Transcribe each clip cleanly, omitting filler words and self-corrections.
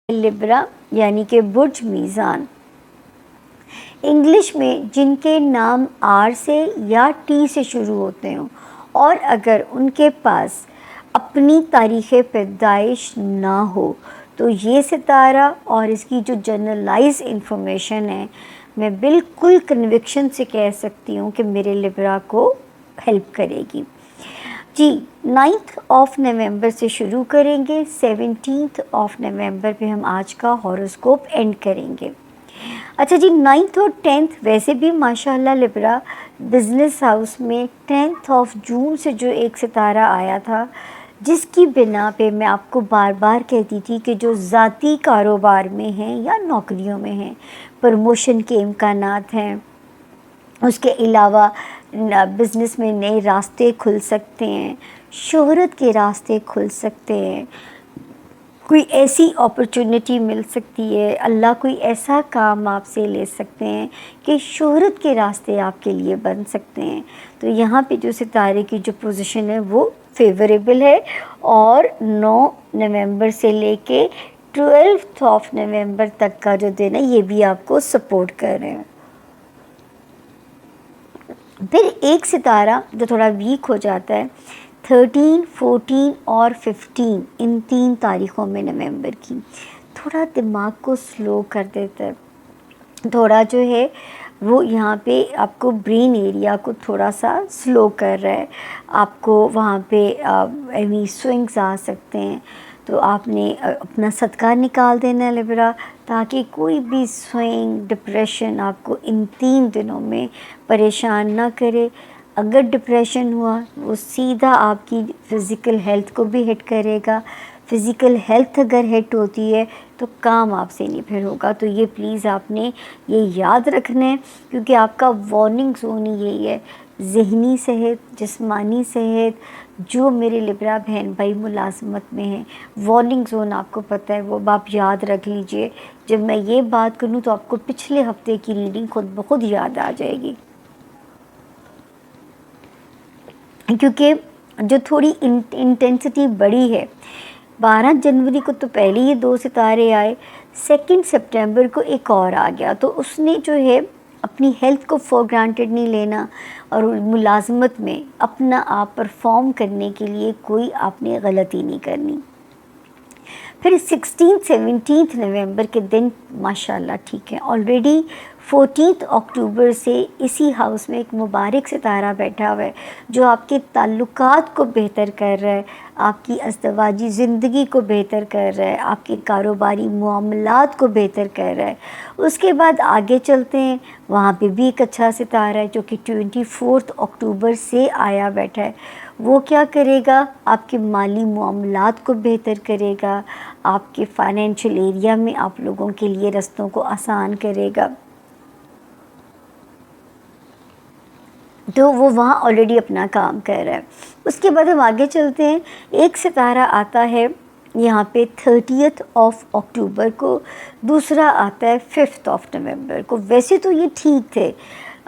Libra यानी कि बुर्ज मीज़ान, English में जिनके नाम आर से या टी से शुरू होते हों और अगर उनके पास अपनी तारीख़ पैदाइश ना हो तो ये सितारा और इसकी जो जनरलाइज इंफॉर्मेशन है, मैं बिल्कुल कन्विक्शन से कह सकती हूँ कि मेरे लिब्रा को हेल्प करेगी जी। 9th ऑफ नवंबर से शुरू करेंगे, 17th ऑफ नवंबर पे हम आज का हॉरोस्कोप एंड करेंगे। अच्छा जी, 9th और 10th वैसे भी माशाल्लाह लिब्रा बिज़नेस हाउस में 10th ऑफ जून से जो एक सितारा आया था, जिसकी बिना पे मैं आपको बार बार कहती थी कि जो ज़ाती कारोबार में हैं या नौकरियों में हैं, प्रमोशन के इम्कानात हैं, उसके अलावा बिज़नेस में नए रास्ते खुल सकते हैं, शोहरत के रास्ते खुल सकते हैं, कोई ऐसी अपॉर्चुनिटी मिल सकती है, अल्लाह कोई ऐसा काम आपसे ले सकते हैं कि शोहरत के रास्ते आपके लिए बन सकते हैं। तो यहाँ पे जो सितारे की जो पोजीशन है वो फेवरेबल है और 9 नवंबर से लेके 12th ऑफ नवंबर तक का जो दिन है ये भी आपको सपोर्ट कर रहे हैं। फिर एक सितारा जो थोड़ा वीक हो जाता है 13, 14 और 15, इन 3 तारीख़ों में नवंबर की, थोड़ा दिमाग को स्लो कर देता है, थोड़ा जो है वो यहाँ पे आपको ब्रेन एरिया को थोड़ा सा स्लो कर रहा है, आपको वहाँ पे एनी स्विंग्स आ सकते हैं। तो आपने अपना सदका निकाल देना है लिब्रा, ताकि कोई भी स्विंग डिप्रेशन आपको इन 3 दिनों में परेशान ना करे। अगर डिप्रेशन हुआ वो सीधा आपकी फ़िज़िकल हेल्थ को भी हिट करेगा, फ़िज़िकल हेल्थ अगर हिट होती है तो काम आपसे नहीं फिर होगा। तो ये प्लीज़ आपने ये याद रखना है, क्योंकि आपका वार्निंग ज़ोन ही यही है, ज़हनी सेहत, जिस्मानी सेहत। जो मेरे लिब्रा बहन भाई मुलाजमत में हैं, वार्निंग ज़ोन आपको पता है, वो आप याद रख लीजिए। जब मैं ये बात करूँ तो आपको पिछले हफ्ते की रीडिंग खुद ब खुद याद आ जाएगी, क्योंकि जो थोड़ी इंटेंसिटी बड़ी है। 12 जनवरी को तो पहले ही 2 सितारे आए, 2 सितंबर को एक और आ गया। तो उसने जो है अपनी हेल्थ को फॉर ग्रांटेड नहीं लेना और मुलाजमत में अपना आप परफॉर्म करने के लिए कोई आपने गलती नहीं करनी। फिर 16, 17 नवंबर के दिन माशाल्लाह ठीक है। ऑलरेडी 14 अक्टूबर से इसी हाउस में एक मुबारक सितारा बैठा हुआ है जो आपके ताल्लुकात को बेहतर कर रहा है, आपकी अज़दवाजी ज़िंदगी को बेहतर कर रहा है, आपके कारोबारी मामलात को बेहतर कर रहा है। उसके बाद आगे चलते हैं, वहाँ पे भी एक अच्छा सितारा है जो कि 24 अक्टूबर से आया बैठा है। वो क्या करेगा, आपके माली मामलात को बेहतर करेगा, आपके फाइनेंशियल एरिया में आप लोगों के लिए रस्तों को आसान करेगा। तो वो वहाँ ऑलरेडी अपना काम कर रहा है। उसके बाद हम आगे चलते हैं, एक सितारा आता है यहाँ पे 30th ऑफ अक्टूबर को, दूसरा आता है 5th ऑफ नवंबर को। वैसे तो ये ठीक थे,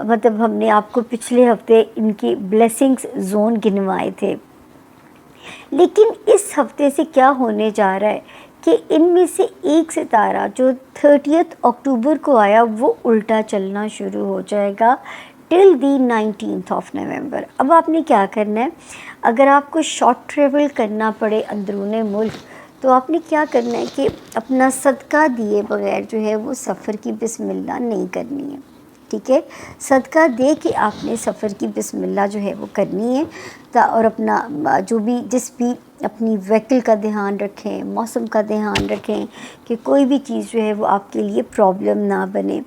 मतलब हमने आपको पिछले हफ्ते इनकी ब्लेसिंग्स जोन गिनवाए थे, लेकिन इस हफ्ते से क्या होने जा रहा है कि इनमें से एक सितारा जो 30th अक्टूबर को आया वो उल्टा चलना शुरू हो जाएगा till the 19th of November. अब आपने क्या करना है, अगर आपको शॉर्ट ट्रेवल करना पड़े अंदरूने मुल्क तो आपने क्या करना है कि अपना सदका दिए बगैर जो है वो सफ़र की बिस्मिल्लाह नहीं करनी है, ठीक है। सदका दे के आपने सफ़र की बिस्मिल्लाह जो है वो करनी है। और अपना जो भी जिस भी अपनी व्हीकल का ध्यान रखें, मौसम का ध्यान रखें कि कोई भी चीज़ जो है वो आपके लिए प्रॉब्लम ना बने,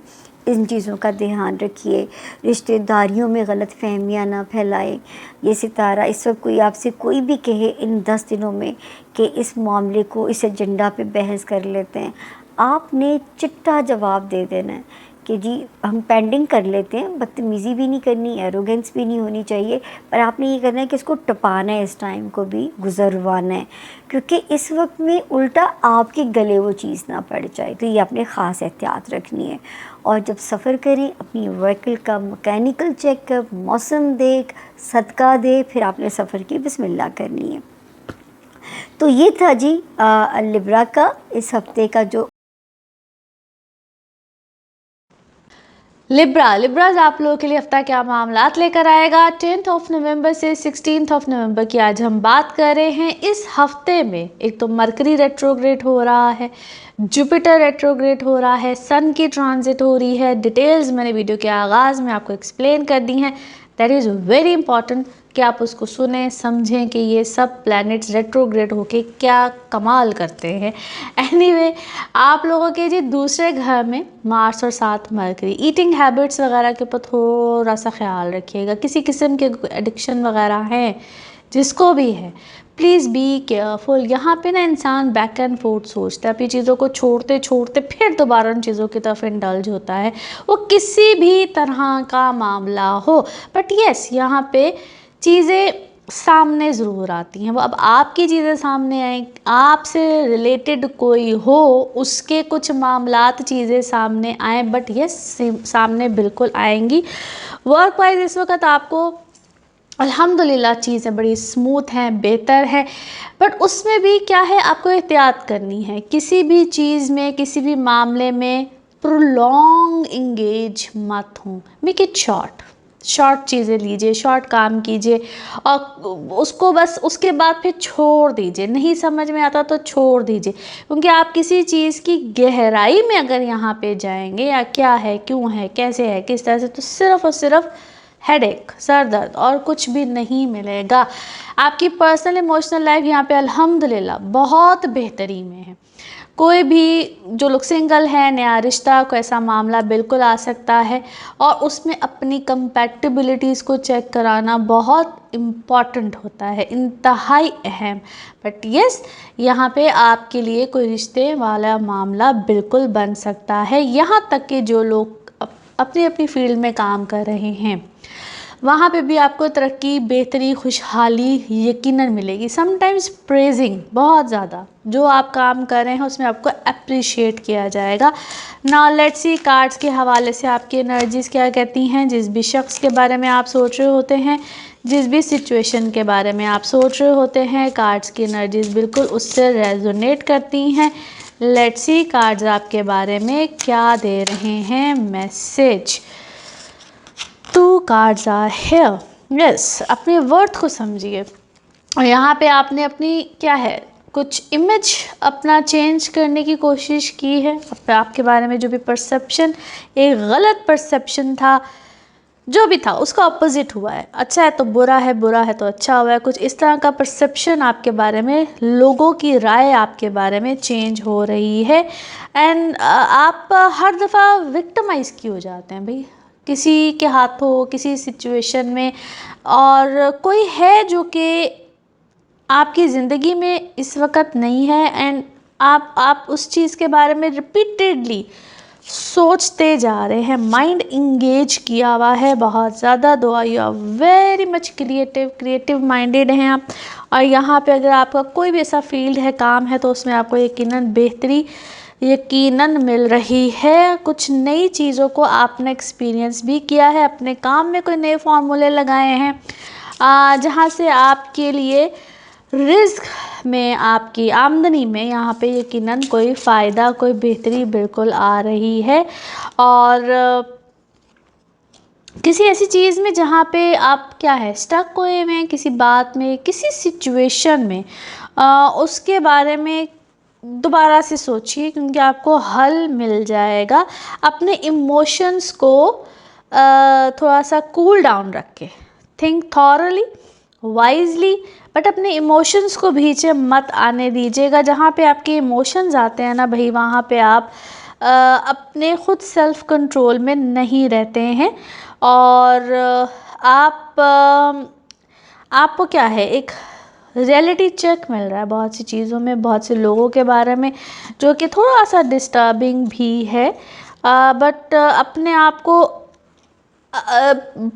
इन चीज़ों का ध्यान रखिए। रिश्तेदारियों में गलत फहमियाँ ना फैलाएं। ये सितारा इस वक्त कोई आपसे कोई भी कहे इन 10 दिनों में कि इस मामले को इस एजेंडा पे बहस कर लेते हैं, आपने चिट्टा जवाब दे देना है कि जी हम पेंडिंग कर लेते हैं। बदतमीज़ी भी नहीं करनी, एरोगेंस भी नहीं होनी चाहिए, पर आपने ये करना है कि इसको टपाना है, इस टाइम को भी गुजरवाना है, क्योंकि इस वक्त में उल्टा आपके गले वो चीज़ ना पड़ जाए। तो ये आपने ख़ास एहतियात रखनी है। और जब सफ़र करें अपनी व्हीकल का मैकेनिकल चेकअप, मौसम देख, सदका दे, फिर आपने सफ़र की बिस्मिल्लाह करनी है। تو یہ تھا جی لبرا کا اس ہفتے کا جو لبراز آپ لوگوں کے لیے ہفتہ کیا معاملات لے کر آئے گا. 10 نومبر سے 16 نومبر کی آج ہم بات کر رہے ہیں. اس ہفتے میں ایک تو مرکری ریٹروگریڈ ہو رہا ہے, جوپیٹر ریٹروگریڈ ہو رہا ہے, سن کی ٹرانزٹ ہو رہی ہے. ڈیٹیلز میں نے ویڈیو کے آغاز میں آپ کو ایکسپلین کر دی ہیں. دیٹ از ویری امپورٹنٹ کہ آپ اس کو سنیں, سمجھیں کہ یہ سب پلانٹس ریٹروگریڈ ہو کے کیا کمال کرتے ہیں. اینی وے, آپ لوگوں کے جی دوسرے گھر میں مارس اور 7 مرکری. ایٹنگ ہیبٹس وغیرہ کے اوپر تھوڑا سا خیال رکھیے گا. کسی قسم کے ایڈکشن وغیرہ ہیں, جس کو بھی ہے, پلیز بی کیئرفل. یہاں پہ نا انسان بیک اینڈ فورتھ سوچتا ہے, اپنی چیزوں کو چھوڑتے چھوڑتے پھر دوبارہ ان چیزوں کی طرف انڈلج ہوتا ہے, وہ کسی بھی طرح کا معاملہ ہو. بٹ یس, یہاں پہ چیزیں سامنے ضرور آتی ہیں. وہ اب آپ کی چیزیں سامنے آئیں, آپ سے ریلیٹڈ کوئی ہو, اس کے کچھ معاملات چیزیں سامنے آئیں, بٹ یس سامنے بالکل آئیں گی. ورک وائز اس وقت آپ کو الحمدللہ چیزیں بڑی اسموتھ ہیں, بہتر ہے, بٹ اس میں بھی کیا ہے, آپ کو احتیاط کرنی ہے. کسی بھی چیز میں, کسی بھی معاملے میں پرولونگ انگیج مت ہوں. میک اٹ شارٹ چیزیں لیجئے, شارٹ کام کیجئے, اور اس کو بس اس کے بعد پھر چھوڑ دیجئے. نہیں سمجھ میں آتا تو چھوڑ دیجئے, کیونکہ آپ کسی چیز کی گہرائی میں اگر یہاں پہ جائیں گے, یا کیا ہے, کیوں ہے, کیسے ہے, کس طرح سے, تو صرف اور صرف ہیڈ ایک, سر درد, اور کچھ بھی نہیں ملے گا. آپ کی پرسنل ایموشنل لائف یہاں پہ الحمدللہ بہت بہتری میں ہے. کوئی بھی جو لوگ سنگل ہے, نیا رشتہ, کوئی ایسا معاملہ بالکل آ سکتا ہے, اور اس میں اپنی کمپیٹیبلٹیز کو چیک کرانا بہت امپورٹنٹ ہوتا ہے, انتہائی اہم. بٹ یس, یہاں پہ آپ کے لیے کوئی رشتے والا معاملہ بالکل بن سکتا ہے. یہاں تک کہ جو لوگ اپنی اپنی فیلڈ میں کام کر رہے ہیں, وہاں پہ بھی آپ کو ترقی, بہتری, خوشحالی یقیناً ملے گی. سم ٹائمز پریزنگ, بہت زیادہ جو آپ کام کر رہے ہیں اس میں آپ کو اپریشیٹ کیا جائے گا. نا لیٹس سی کارڈز کے حوالے سے آپ کی انرجیز کیا کہتی ہیں. جس بھی شخص کے بارے میں آپ سوچ رہے ہوتے ہیں, جس بھی سچویشن کے بارے میں آپ سوچ رہے ہوتے ہیں, کارڈز کی انرجیز بالکل اس سے ریزونیٹ کرتی ہیں. لیٹس سی کارڈز آپ کے بارے میں کیا دے رہے ہیں میسج. 2 cards are here. یس, اپنے ورتھ کو سمجھیے. اور یہاں پہ آپ نے اپنی کیا ہے, کچھ امیج اپنا چینج کرنے کی کوشش کی ہے. آپ کے بارے میں جو بھی پرسیپشن, ایک غلط پرسیپشن تھا, جو بھی تھا اس کا اپوزٹ ہوا ہے. اچھا ہے تو برا ہے, برا ہے تو اچھا ہوا ہے. کچھ اس طرح کا پرسیپشن آپ کے بارے میں, لوگوں کی رائے آپ کے بارے میں چینج ہو رہی ہے. اینڈ آپ ہر دفعہ وکٹمائز کی ہو جاتے ہیں بھئی, کسی کے ہاتھوں, کسی سچویشن میں, اور کوئی ہے جو کہ آپ کی زندگی میں اس وقت نہیں ہے, اینڈ آپ اس چیز کے بارے میں ریپیٹیڈلی سوچتے جا رہے ہیں. مائنڈ انگیج کیا ہوا ہے بہت زیادہ. Dua you are very much creative minded ہیں آپ. اور یہاں پہ اگر آپ کا کوئی بھی ایسا فیلڈ ہے, کام ہے, تو اس میں آپ کو یقیناً بہتری یقیناً مل رہی ہے. کچھ نئی چیزوں کو آپ نے ایکسپیرینس بھی کیا ہے, اپنے کام میں کوئی نئے فارمولے لگائے ہیں, جہاں سے آپ کے لیے رزق میں, آپ کی آمدنی میں یہاں پہ یقیناً کوئی فائدہ, کوئی بہتری بالکل آ رہی ہے. اور کسی ایسی چیز میں جہاں پہ آپ کیا ہے, اسٹک ہوئے ہیں کسی بات میں, کسی سچویشن میں, اس کے بارے میں دوبارہ سے سوچیے, کیونکہ آپ کو حل مل جائے گا. اپنے ایموشنز کو تھوڑا سا کول ڈاؤن رکھ کے, تھنک تھورلی, وائزلی, بٹ اپنے ایموشنز کو بھیچے مت آنے دیجیے گا. جہاں پہ آپ کے ایموشنز آتے ہیں نا بھائی, وہاں پہ آپ اپنے خود سیلف کنٹرول میں نہیں رہتے ہیں. اور آپ کو کیا ہے, ایک ریئلٹی چیک مل رہا ہے بہت سی چیزوں میں, بہت سے لوگوں کے بارے میں, جو کہ تھوڑا سا ڈسٹربنگ بھی ہے. بٹ اپنے آپ کو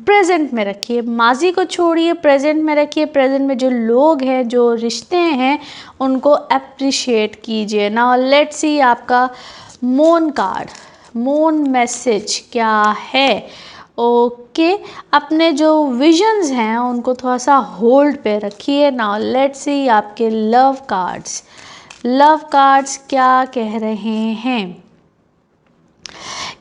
پریزنٹ میں رکھیے, ماضی کو چھوڑیے, پریزنٹ میں رکھیے. پریزنٹ میں جو لوگ ہیں, جو رشتے ہیں, ان کو اپریشیٹ کیجیے. نا لیٹس سی آپ کا مون کارڈ, مون میسج کیا ہے. ओके, अपने जो विजन्स हैं उनको थोड़ा सा होल्ड पे रखिए। नाउ लेट्स सी आपके लव कार्ड्स क्या कह रहे हैं।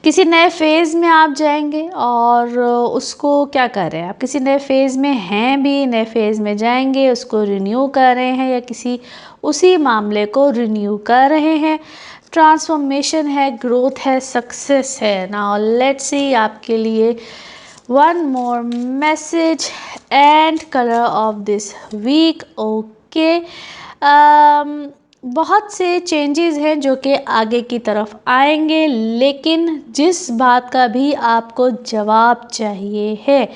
किसी नए फेज़ में आप जाएंगे और उसको क्या कर रहे हैं, आप किसी नए फेज़ में हैं भी, नए फेज़ में जाएंगे, उसको रिन्यू कर रहे हैं या किसी उसी मामले को रिन्यू कर रहे हैं। ट्रांसफॉर्मेशन है, ग्रोथ है, सक्सेस है। नाउ लेट्स सी आपके लिए one more message and colour of this week. Okay, बहुत से चेंजेस हैं जो कि आगे की तरफ आएंगे, लेकिन जिस बात का भी आपको जवाब चाहिए है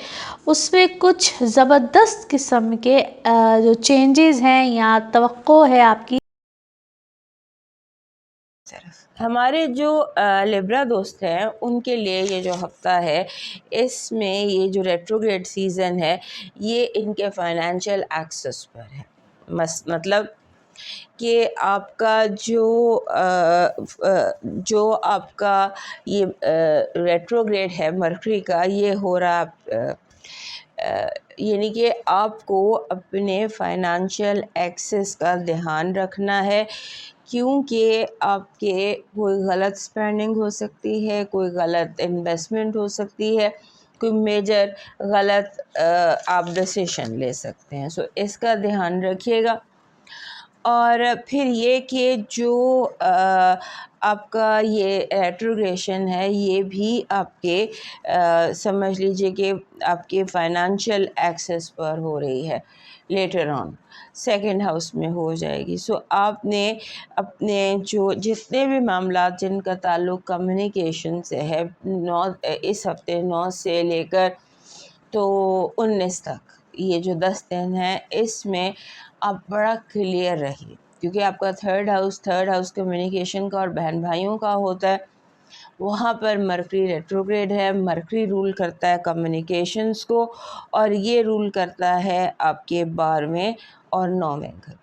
उसमें कुछ ज़बरदस्त किस्म के जो चेंजेस हैं या तवक्को है आपकी। हमारे जो लिब्रा दोस्त हैं उनके लिए ये जो हफ्ता है, इसमें ये जो रेट्रोग्रेड सीज़न है ये इनके फाइनेंशियल एक्सेस पर है। मतलब कि आपका जो आपका ये रेट्रोग्रेड है मरकरी का, ये हो रहा यानी कि आपको अपने फाइनेंशियल एक्सेस का ध्यान रखना है, क्योंकि आपके कोई गलत स्पेंडिंग हो सकती है, कोई गलत इन्वेस्टमेंट हो सकती है, कोई मेजर गलत आप डिसीजन ले सकते हैं। सो इसका ध्यान रखिएगा। और फिर ये कि जो आपका ये रेट्रोग्रेशन है ये भी आपके समझ लीजिए कि आपके फाइनेंशियल एक्सेस पर हो रही है, लेटर ऑन सेकंड हाउस में हो जाएगी। सो आपने अपने जो जितने भी मामला जिनका ताल्लुक़ कम्युनिकेशन से है, इस हफ्ते 9 से लेकर तो 19 तक, ये जो 10 दिन हैं इसमें आप बड़ा क्लियर रहिए, क्योंकि आपका थर्ड हाउस कम्युनिकेशन का और बहन भाइयों का होता है। वहाँ पर मरकरी रेट्रोग्रेड है, मरकरी रूल करता है कम्युनिकेशंस को, और ये रूल करता है आपके 12वें और 9वें घर को।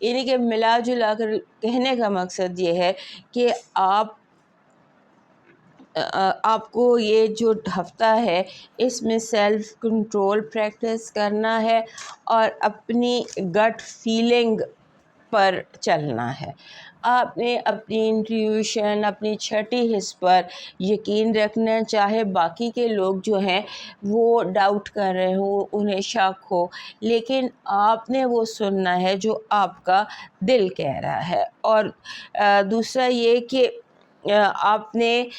यानी कि मिला जुला कर कहने का मकसद ये है कि आपको ये जो हफ्ता है इसमें सेल्फ कंट्रोल प्रैक्टिस करना है और अपनी गट फीलिंग पर चलना है। आपने अपनी इंट्यूशन, अपनी छठी हिस्स पर यकीन रखना, चाहे बाकी के लोग जो हैं वो डाउट कर रहे हो, उन्हें शक हो, लेकिन आपने वो सुनना है जो आपका दिल कह रहा है। और दूसरा ये कि आपने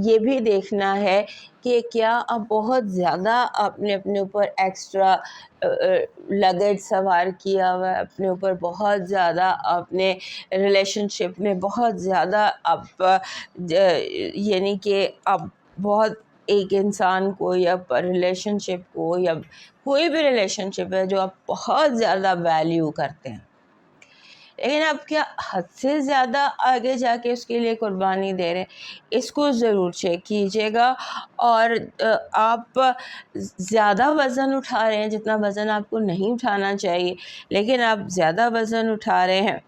ये भी देखना है कि क्या आप बहुत ज़्यादा आपने अपने ऊपर एक्स्ट्रा लगेज सवार किया हुआ है, अपने ऊपर बहुत ज़्यादा आपने रिलेशनशिप में बहुत ज़्यादा आप यानी कि आप बहुत एक इंसान को या रिलेशनशिप को या कोई भी रिलेशनशिप है जो आप बहुत ज़्यादा वैल्यू करते हैं, लेकिन आप क्या हद से ज़्यादा आगे जाके उसके लिए कुर्बानी दे रहे हैं, इसको ज़रूर चेक कीजिएगा। और आप ज़्यादा वज़न उठा रहे हैं जितना वज़न आपको नहीं उठाना चाहिए, लेकिन आप ज़्यादा वज़न उठा रहे हैं,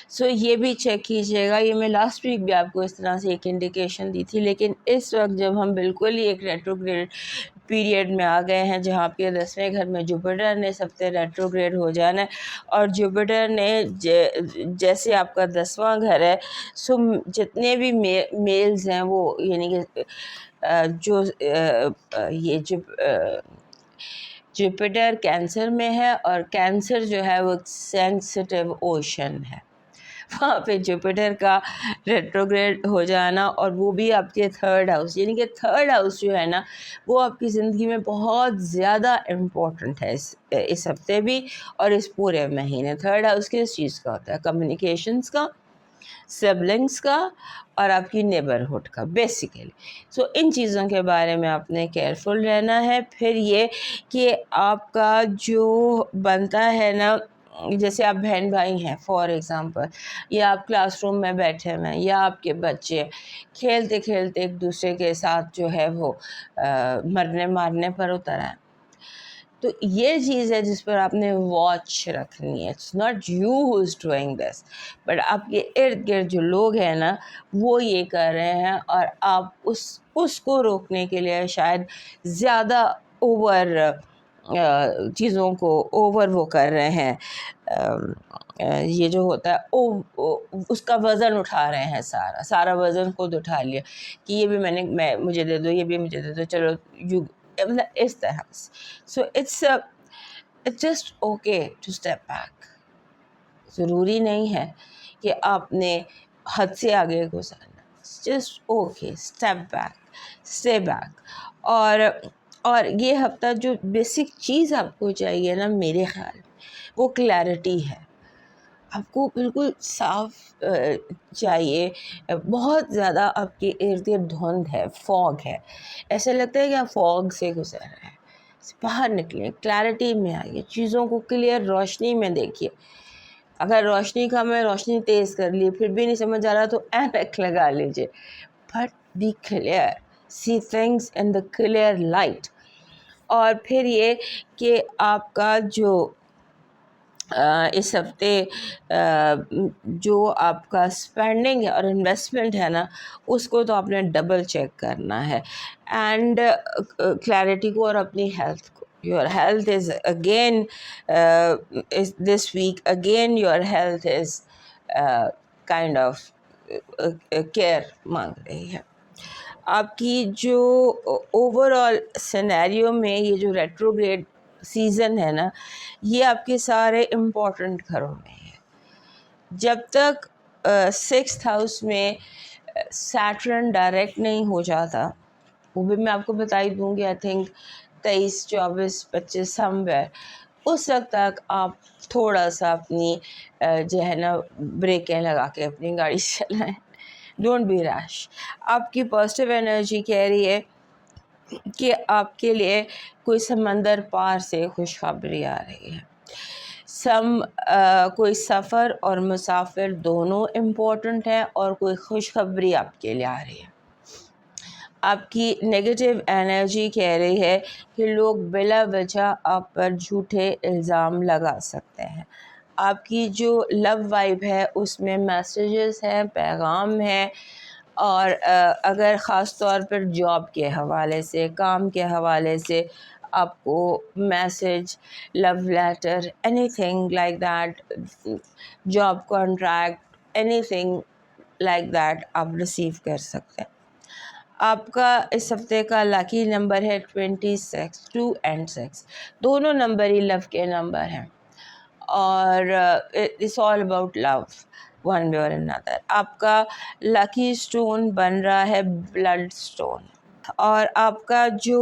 सो ये भी चेक कीजिएगा। ये मैं लास्ट वीक भी आपको इस तरह से एक इंडिकेशन दी थी, लेकिन इस वक्त जब हम बिल्कुल ही एक रेट्रोग्रेड पीरियड में आ गए हैं जहाँ आपके 10वें घर में जुपिटर ने इस हफ्ते रेट्रोग्रेड हो जाना है, और जुपिटर ने जैसे आपका 10वां घर है, सो जितने भी मेल्स हैं वो यानी कि जो ये जुपिटर कैंसर में है, और कैंसर जो है वो सेंसिटिव ओशन है, वहाँ पे जुपिटर का रेट्रोग्रेड हो जाना, और वो भी आपके थर्ड हाउस, यानी कि थर्ड हाउस जो है ना वो आपकी ज़िंदगी में बहुत ज़्यादा इम्पोर्टेंट है इस हफ्ते भी और इस पूरे महीने। थर्ड हाउस किस चीज़ का होता है? कम्युनिकेशंस का, सिबलिंग्स का और आपकी नेबरहुड का बेसिकली। सो इन चीज़ों के बारे में आपने केयरफुल रहना है। फिर ये कि आपका जो बनता है ना, जैसे आप बहन भाई हैं फॉर एग्ज़ाम्पल, या आप क्लासरूम में बैठे हुए हैं, या आपके बच्चे खेलते खेलते एक दूसरे के साथ जो है वो मरने मारने पर उतर आए, تو یہ چیز ہے جس پر آپ نے واچ رکھنی ہے. It's not you who is doing this, but آپ کے ارد گرد جو لوگ ہیں نا وہ یہ کر رہے ہیں، اور آپ اس کو روکنے کے لیے شاید زیادہ اوور چیزوں کو اوور وہ کر رہے ہیں. یہ جو ہوتا ہے اس کا وزن اٹھا رہے ہیں، سارا وزن خود اٹھا لیا کہ یہ بھی میں مجھے دے دو، یہ بھی مجھے دے دو، چلو اس طرح سے. So it's just okay to step back. ضروری نہیں ہے کہ آپ نے حد سے آگے گزارنا. Just okay, step back, stay back. اور یہ ہفتہ جو بیسک چیز آپ کو چاہیے نا میرے خیال میں وہ کلیئرٹی ہے. آپ کو بالکل صاف چاہیے. بہت زیادہ آپ کے ارد گرد دھند ہے، فوگ ہے، ایسا لگتا ہے کہ آپ فوگ سے گزر رہے ہیں. باہر نکلیں، کلیئرٹی میں آئیے، چیزوں کو کلیئر روشنی میں دیکھیے. اگر روشنی کم ہے، روشنی تیز کر لیے، پھر بھی نہیں سمجھ آ رہا تو اینک لگا لیجیے. But be clear, see things in the clear light. اور پھر یہ کہ آپ کا جو اس ہفتے جو آپ کا اسپینڈنگ ہے اور انویسٹمنٹ ہے نا اس کو تو آپ نے ڈبل چیک کرنا ہے. اینڈ کلیئرٹی کو اور اپنی ہیلتھ کو. Your health is again this week again your health is kind of care مانگ رہی ہے. آپ کی جو اوور آل سینیریو میں یہ جو ریٹروگریڈ سیزن ہے نا یہ آپ کے سارے امپورٹنٹ گھروں میں ہے. جب تک 6th ہاؤس میں سیٹرن ڈائریکٹ نہیں ہو جاتا، وہ بھی میں آپ کو بتائی دوں گی، آئی تھنک 23 24 25 سم ویئر، اس وقت تک آپ تھوڑا سا اپنی جو ہے نا بریکیں لگا کے اپنی گاڑی چلائیں. ڈونٹ بی ریش. آپ کی پازیٹیو انرجی کہہ رہی ہے کہ آپ کے لیے کوئی سمندر پار سے خوشخبری آ رہی ہے. کوئی سفر اور مسافر دونوں امپورٹنٹ ہیں، اور کوئی خوشخبری آپ کے لیے آ رہی ہے. آپ کی نگیٹو انرجی کہہ رہی ہے کہ لوگ بلا وجہ آپ پر جھوٹے الزام لگا سکتے ہیں. آپ کی جو لو وائب ہے اس میں میسیجز ہیں، پیغام ہیں، اور اگر خاص طور پر جاب کے حوالے سے، کام کے حوالے سے آپ کو message, love letter, anything like that, job contract, anything like that آپ ریسیو کر سکتے ہیں. آپ کا اس ہفتے کا لاکی نمبر ہے 26، 2 and 6. دونوں نمبر ہی لو کے نمبر ہیں، اور it's all about love one way اور another. آپ کا لاکی اسٹون بن رہا ہے بلڈ اسٹون. اور آپ کا جو